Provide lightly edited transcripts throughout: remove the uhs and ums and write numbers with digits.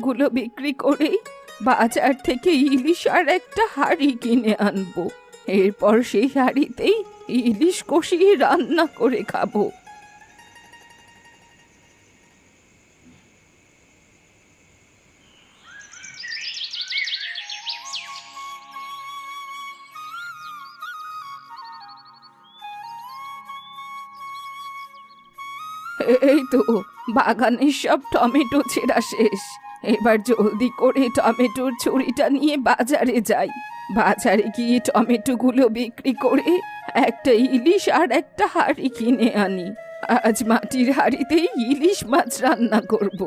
টমেটোগুলো বিক্রি করে বাজার থেকে ইলিশ আর একটা হাঁড়ি কিনে আনবো। এরপর সেই হাঁড়িতেই ইলিশ কষিয়ে রান্না করে খাবো। এই তো বাগানের সব টমেটো ছেঁড়া শেষ। এবার জলদি করে টমেটোর ছুরিটা নিয়ে বাজারে যাই। বাজারে গিয়ে টমেটোগুলো বিক্রি করে একটা ইলিশ আর একটা হাঁড়ি কিনে আনি। আজ মাটির হাঁড়িতেই ইলিশ মাছ রান্না করব।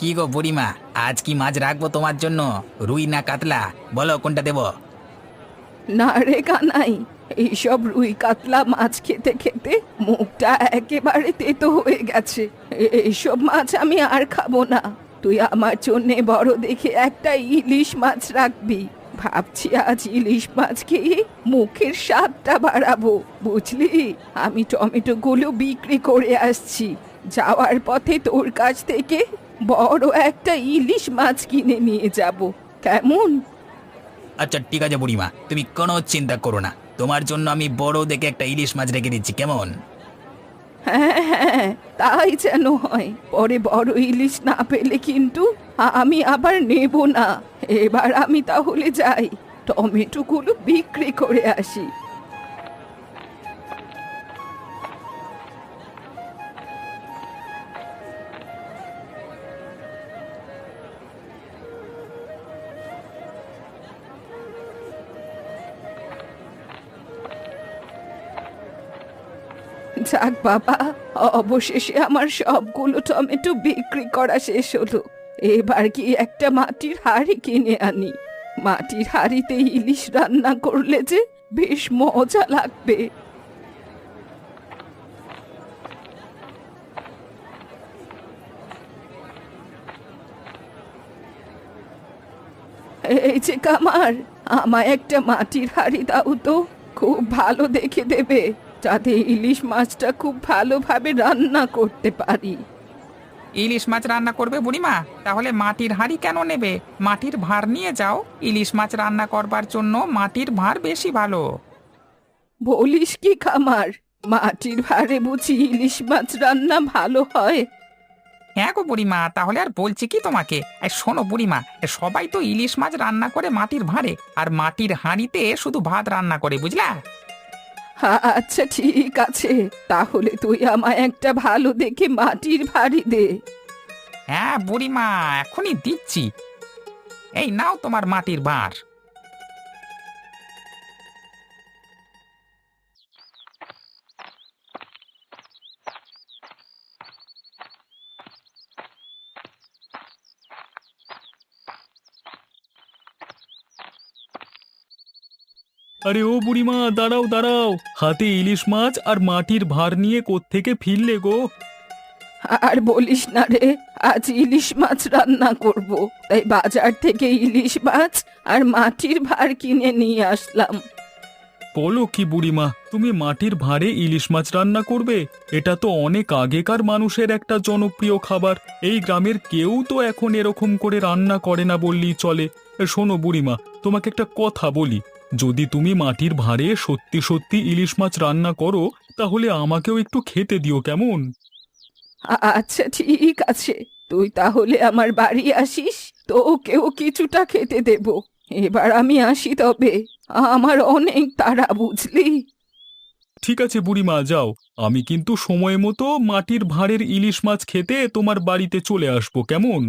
কি গো বুড়িমা, আজ কি মাছ রাখবো তোমার জন্য? রুই না কাতলা, বলো কোনটা দেবো? না রে কানাই, এইসব রুই কাতলা মাছ খেতে খেতে মুখটা একেবারে তেতো হয়ে গেছে। এইসব মাছ আমি আর খাবো না। তুই আমার জন্যে বড় দেখে একটা ইলিশ মাছ রাখবি। ভাবছি আজ ইলিশ মাছ খেয়ে মুখের স্বাদটা বাড়াবো, বুঝলি? আমি টমেটোগুলো বিক্রি করে আসছি। যাওয়ার পথে তোর কাছ থেকে বড় একটা ইলিশ মাছ কিনে নিয়ে যাব, কেমন? আচ্ছা ঠিক আছে বুড়িমা, তুমি কোনো চিন্তা করো না, তোমার জন্য আমি বড় দেখে একটা ইলিশ মাছ রেখে দিচ্ছি, কেমন? হ্যাঁ হ্যাঁ, তাই যেন হয়। পরে বড় ইলিশ না পেলে কিন্তু আমি আবার নেব না। এবার আমি তাহলে যাই, টমেটোগুলো বিক্রি করে আসি। যাক বাবা, অবশেষে আমার সবগুলো টমেটো বিক্রি করা শেষ হলো। এবার কি একটা মাটির হাঁড়ি কিনে আনি। মাটির হাঁড়িতে ইলিশ রান্না করলে যে বেশ মজা লাগবে। এই যে কামার, আমায় একটা মাটির হাঁড়ি দাও তো, খুব ভালো দেখে দেবে, যাতে ইলিশ মাছটা খুব ভালোভাবে রান্না করতে পারি। ইলিশ মাছ রান্না করবে বুড়িমা? তাহলে মাটির হাঁড়ি কেন নেবে? মাটির ভাঁড় নিয়ে যাও। ইলিশ মাছ রান্না করবার জন্য মাটির ভাঁড় বেশি ভালো। বলিস কি কামার, মাটির ভাঁড়ে বুঝি ইলিশ মাছ রান্না ভালো হয়? হ্যাঁ গো বুড়িমা, তাহলে আর বলছি কি তোমাকে। শোনো বুড়িমা, সবাই তো ইলিশ মাছ রান্না করে মাটির ভাঁড়ে, আর মাটির হাঁড়িতে শুধু ভাত রান্না করে, বুঝলা? আচ্ছা ঠিক আছে, তাহলে তুই আমায় একটা ভালো দেখে মাটির ভাঁড়ি দে। হ্যাঁ বুড়িমা, এখনই দিচ্ছি। এই নাও তোমার মাটির ভাঁড়। আরে ও বুড়িমা, দাঁড়াও দাঁড়াও, হাতে ইলিশ মাছ আর মাটির ভার নিয়ে কোত্থেকে ফিরলে গো? আর বলিস না রে, আজ ইলিশ মাছ রান্না করব, তাই বাজার থেকে ইলিশ মাছ আর মাটির ভাঁড় কিনে নিয়ে আসলাম। বলো কি বুড়িমা, তুমি মাটির ভাঁড়ে ইলিশ মাছ রান্না করবে? এটা তো অনেক আগেকার মানুষের একটা জনপ্রিয় খাবার। এই গ্রামের কেউ তো এখন এরকম করে রান্না করে না বললেই চলে। শোনো বুড়িমা, তোমাকে একটা কথা বলি, যদি তুমি মাটির ভাঁড়ে সত্যি সত্যি ইলিশ মাছ রান্না করো, তাহলে আমাকেও একটু খেতে দিও, কেমন? আচ্ছা ঠিক আছে, তুই তাহলে আমার বাড়ি আসিস, তোকেও কিছুটা খেতে দেব। এবার আমি আসি তবে, আমার অনেক তাড়া, বুঝলি? ঠিক আছে বুড়িমা, যাও। আমি কিন্তু সময় মতো মাটির ভাঁড়ের ইলিশ মাছ খেতে তোমার বাড়িতে চলে আসবো, কেমন?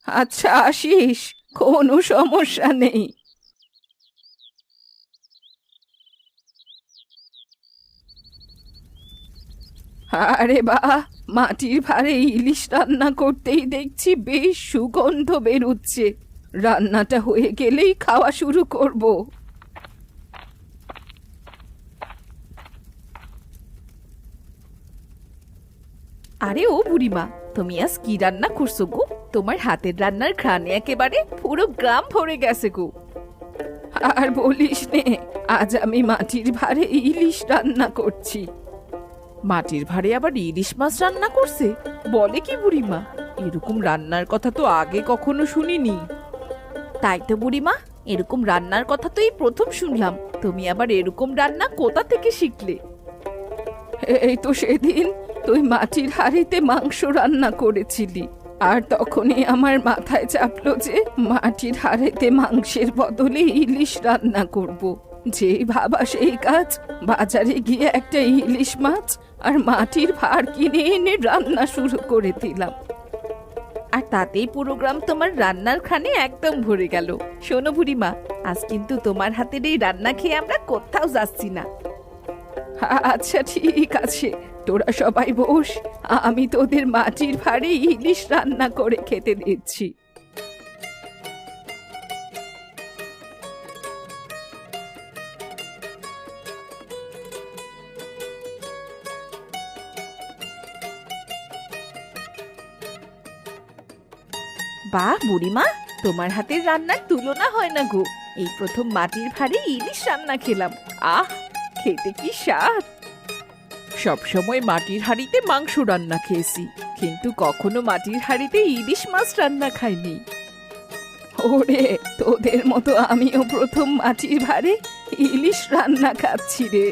আচ্ছা আসিস, কোনো সমস্যা নেই। আরে বাহ, মাটির ভাঁড়ে ইলিশ রান্না করতেই দেখছি বেশ সুগন্ধ বেরুচ্ছে। রান্নাটা হয়ে গেলেই খাওয়া শুরু করব। আরে ও বুড়িমা, তুমি আজ কি রান্না করছো গো? তোমার হাতের রান্নার ঘ্রাণে একেবারে পুরো গ্রাম ভরে গেছে গো। আর বলিস নে, আজ আমি মাটির ভারে ইলিশ রান্না করছি। মাটির ভারে আবার ইলিশ মাছ রান্না করছে? বলে কি বুড়িমা? এরকম রান্নার কথা তো আগে কখনো শুনিনি। তাই তো বুড়িমা, এরকম রান্নার কথা তো এই প্রথম শুনলাম। তুমি আবার এরকম রান্না কোথা থেকে শিখলে? এই তো সেদিন তুই মাটির হাঁড়িতে মাংস রান্না করেছিলি, আর তখনই আমার মাথায় চাপলো যে মাটির হাঁড়িতে মাংসের বদলে ইলিশ রান্না করব। যেই ভাবা সেই কাজ, বাজারে গিয়ে একটা ইলিশ মাছ আর মাটির ভাঁড় কিনে এনে রান্না শুরু করে দিলাম। আর তাতেই পুরো গ্রাম তোমার রান্নার খানে একদম ভরে গেল। শোনো বুড়িমা, আজ কিন্তু তোমার হাতের এই রান্না খেয়ে আমরা কোথাও যাচ্ছি না। আচ্ছা ঠিক আছে, তোরা সবাই বস, আমি তোদের মাটির ভাঁড়ে ইলিশ রান্না করে খেতে দিচ্ছি। বাহ বুড়িমা, তোমার হাতের রান্নার তুলনা হয় না গো। এই প্রথম মাটির ভাঁড়ে ইলিশ রান্না খেলাম। আহ, খেতে কি স্বাদ! সবসময় মাটির হাঁড়িতে মাংস রান্না খেয়েছি, কিন্তু কখনো মাটির হাঁড়িতে ইলিশ মাছ রান্না খাইনি। ওরে, তোদের মতো আমিও প্রথম মাটির ভাঁড়ে ইলিশ রান্না খাচ্ছি রে।